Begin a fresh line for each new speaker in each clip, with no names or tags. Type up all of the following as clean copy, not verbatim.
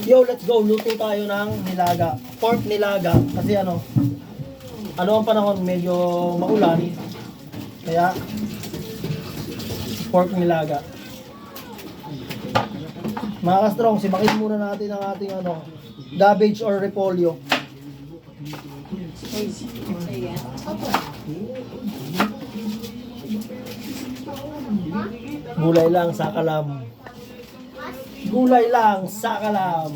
Yo, let's go. Luto tayo ng nilaga. Pork nilaga. Kasi ano ang panahon, medyo maulan. Kaya, pork nilaga. Mga ka-strong, simakin muna natin ang ating cabbage or repolyo. Gulay lang sa kalam. Gulay lang sa kalam.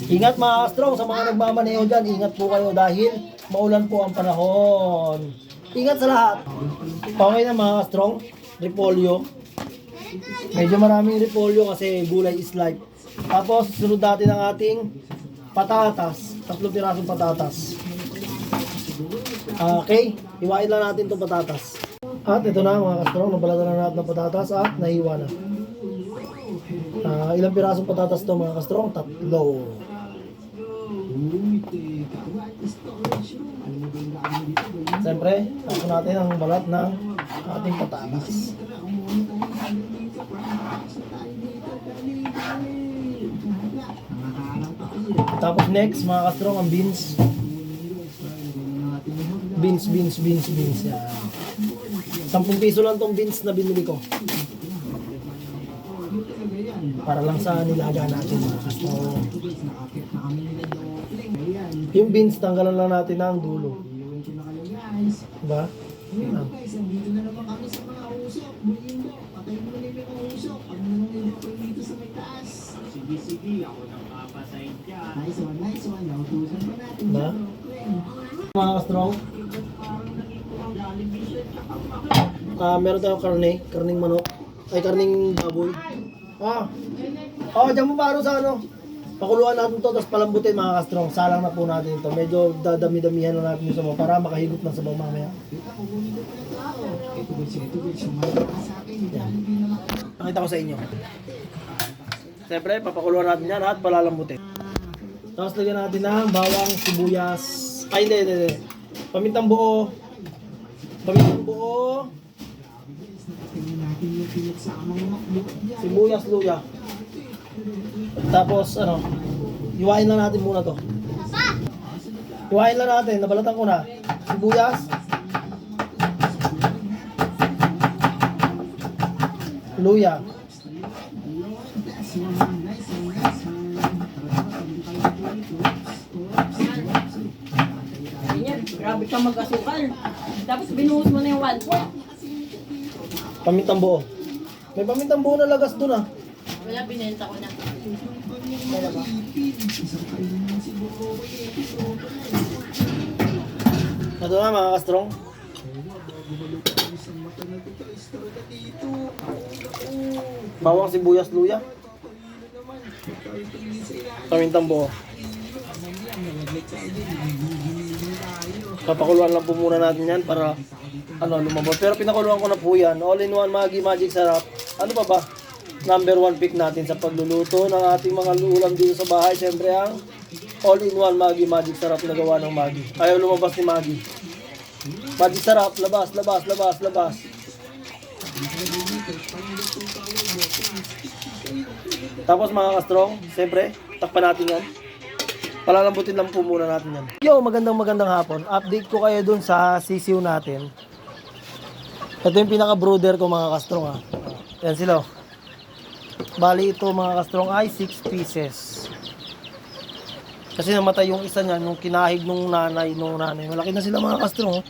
Ingat mga ka-strong sa mga nagmamaneho dyan. Ingat po kayo dahil maulan po ang panahon. Ingat sa lahat. Okay na mga ka-strong. Repolyo. Medyo maraming repolyo kasi gulay is life. Tapos sunod natin ang ating patatas. 3 pirasong patatas. Okay. Hiwain lang natin itong patatas. At ito na mga ka-strong. Nabalatan na natin ng patatas at nahiwa na. Ilang pirasong patatas to mga ka-strong? 3. Siyempre, tapos natin ang balat ng ating patatas. Tapos next mga ka-strong ang beans. Beans. Yan. 10 piso lang tong beans na binili ko. Para lang sa nilaga natin mga ka-strong. Yung beans, tanggalan lang natin ang dulo. Diba? Yan. Diba? Mga ka-strong. Meron tayong karning manok. Ay, karning baboy. Diyan mo paro sa pakuluan natin to, tapos palambutin mga ka-strong. Salang na po natin ito. Medyo dadami-damihan na natin yung sabaw para makahigop ng sabaw mamaya. Yan. Pakita ko sa inyo. Siyempre, papakuluan natin yan at palalambutin. Tapos lagyan natin ng bawang, sibuyas. Ay, hindi. Pamintang buo. Sibuyas, luya. Tapos hiwain lang natin muna to. Hiwain lang natin, nabalatan ko na. Sibuyas. Luya.
Grabe ka mag-asukal. Tapos binuhos mo na yung 1/4.
Pamintang buo. May pamintang buo na lagas doon
Wala, binenta ko na.
Dalawa. Ito na mga ka-strong. Bawang, sibuyas, luya. Pamintang buo. Papakuluan lang po muna natin yan para lumabot. Pero pinakuluan ko na po yan. All-in-one Maggi Magic Sarap. Ano pa ba? Number 1 pick natin sa pagluluto ng ating mga ulam dito sa bahay. Siyempre ang all-in-one Maggi Magic Sarap na gawa ng Maggi. Ayaw lumabas ni Maggi. Magic Sarap, labas. Tapos mga ka-strong, siyempre, takpan natin yan. Palalambutin lang po muna natin yan. Yo, magandang hapon. Update ko kayo dun sa sisiw natin. Ito yung pinaka-brooder ko mga ka-strong Yan sila. Bali ito mga ka-strong ay 6 pieces. Kasi namatay yung isa niyan, yung kinahig nung nanay. Malaki na sila mga ka-strong.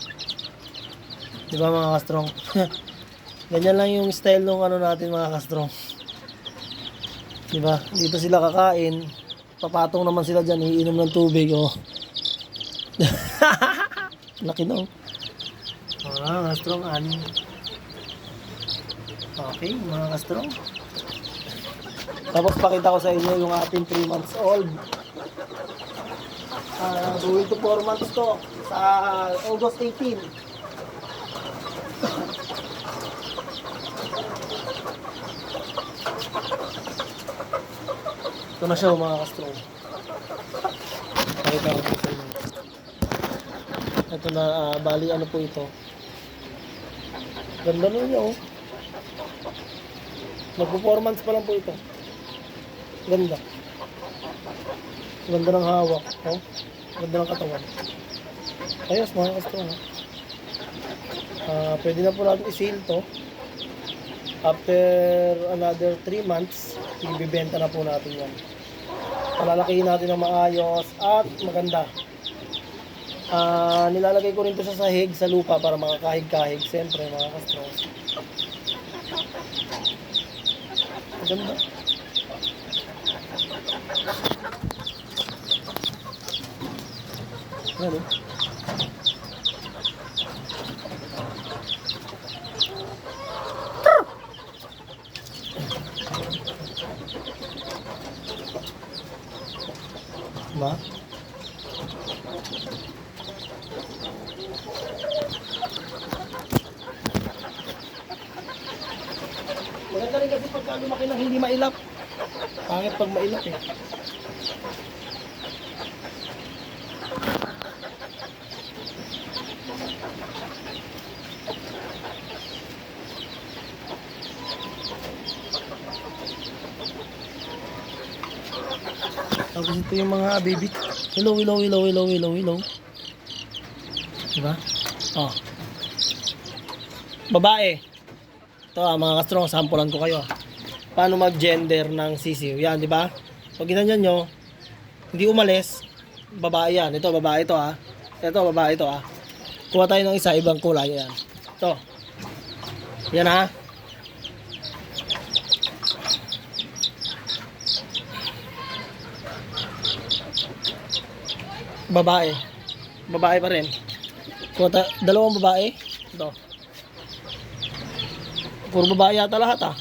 Diba mga ka-strong? Ganyan lang yung style nung natin mga ka-strong. Diba? Dito sila kakain. Papatong naman sila dyan, iinom ng tubig, Laki na, mga ka-strong, anim. Okay, mga ka-strong. Tapos pakita ko sa inyo yung ating 3 months old. Going to 4 months to, sa August 18. Ito na siya mga ka-strong. Pakita ko sa inyo. Ito na, bali po ito. Ganda nun niya Nag-performance pa lang po ito. Ganda. Ganda ng hawak. Oh. Ganda ng katawan. Ayos mga ka-strong. Pwede na po natin i-sale to. After another 3 months, ibibenta na po natin yan. Palalakihin natin ng maayos at maganda. Nilalagay ko rin to sa sahig, sa lupa para makakahig-kahig. Siyempre mga ka-strong. Maganda. Ano? Ba? Maganda rin kasi pagka lumaki ng hindi mailap. Pangit pag mailap eh. Tapos ito yung mga baby. Hello. Diba? Oh. Babae. Ito mga ka-strong, sampulan ko kayo. Paano mag-gender ng sisiw? Yan, di ba? Pag ginanyan nyo, hindi umalis, babae yan. Ito, babae ito ha. Ito, babae ito ha. Kuha tayo ng isa, ibang kulay. Yan. Ito. Yan ha. Babae. Babae pa rin. Dalawang babae. Ito. Puro babae yata lahat ah.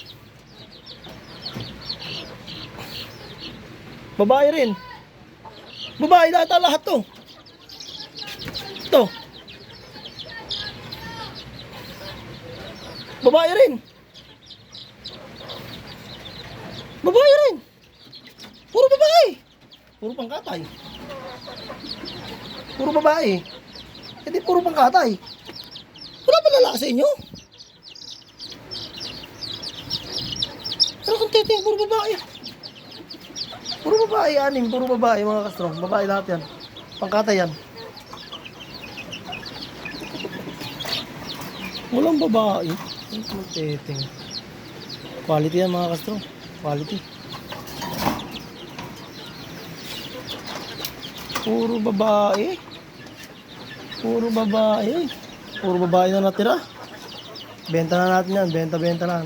Babae rin. Babae yata lahat to. Ito. Babae rin. Babae rin. Puro babae. Puro pangkatay. Puro babae. Hindi puro pangkatay. Wala ba lalaki sa inyo? Pero kung titing, puro babae. Puro babae, anim. Puro babae mga ka-strong. Babae lahat yan. Pangkatay yan. Walang babae. Kung titing. Quality yan mga ka-strong. Quality. Puro babae. Puro babae. Puro babae na natira. Benta na natin yan. Benta na.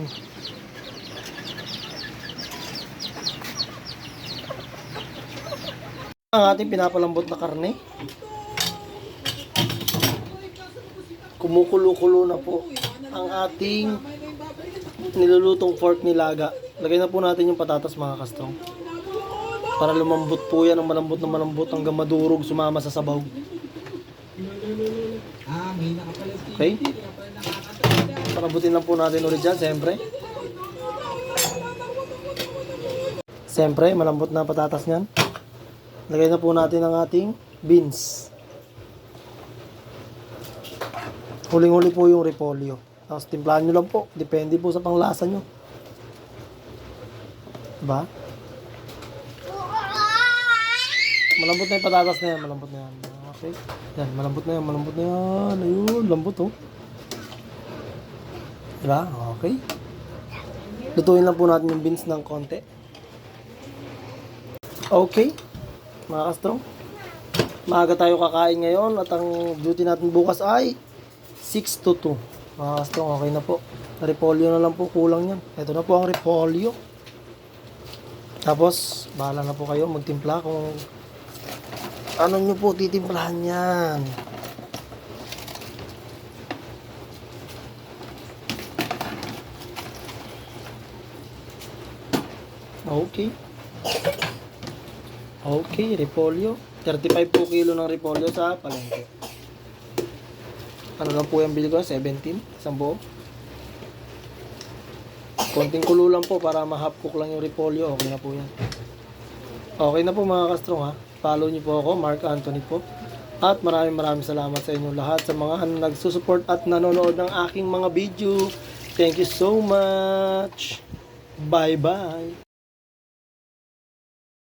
Ang ating pinapalambot na karne. Kumukulo-kulo na po ang ating nilulutong pork nilaga. Lagay na po natin yung patatas mga ka-strong. Para lumambot po yan ng malambot hanggang madurog sumama sa sabaw. Okay? Panabutin lang po natin ulit dyan, siyempre. Siyempre, malambot na patatas niyan. Lagay na po natin ang ating beans. Huling-huli po yung repolyo. Tapos timplahan nyo lang po. Depende po sa panglasa nyo. Diba? Malambot na yung patatas na yan. Malambot na yan. Okay. Yan, malambot na yan. Ayun, lambot oh. Diba? Okay. Lutuin lang po natin yung beans ng konti. Okay. Mga ka-strong. Maaga tayo kakain ngayon at ang duty natin bukas ay 6 to 2. Mga ka-strong, okay na po. Repolyo na lang po, kulang yan. Ito na po ang repolyo. Tapos, bahala na po kayo magtimpla kung ano nyo po titimplahan yan. Okay. Okay, repolyo. 35 po kilo ng repolyo sa palengke. Ano lang po yung bili ko? 17? Isang buo. Konting kulo lang po para ma-half cook lang yung repolyo. Okay na po yan. Okay na po mga ka-strong ha. Follow niyo po ako, Mark Anthony po. At maraming salamat sa inyo lahat sa mga nagsusupport at nanonood ng aking mga video. Thank you so much. Bye-bye.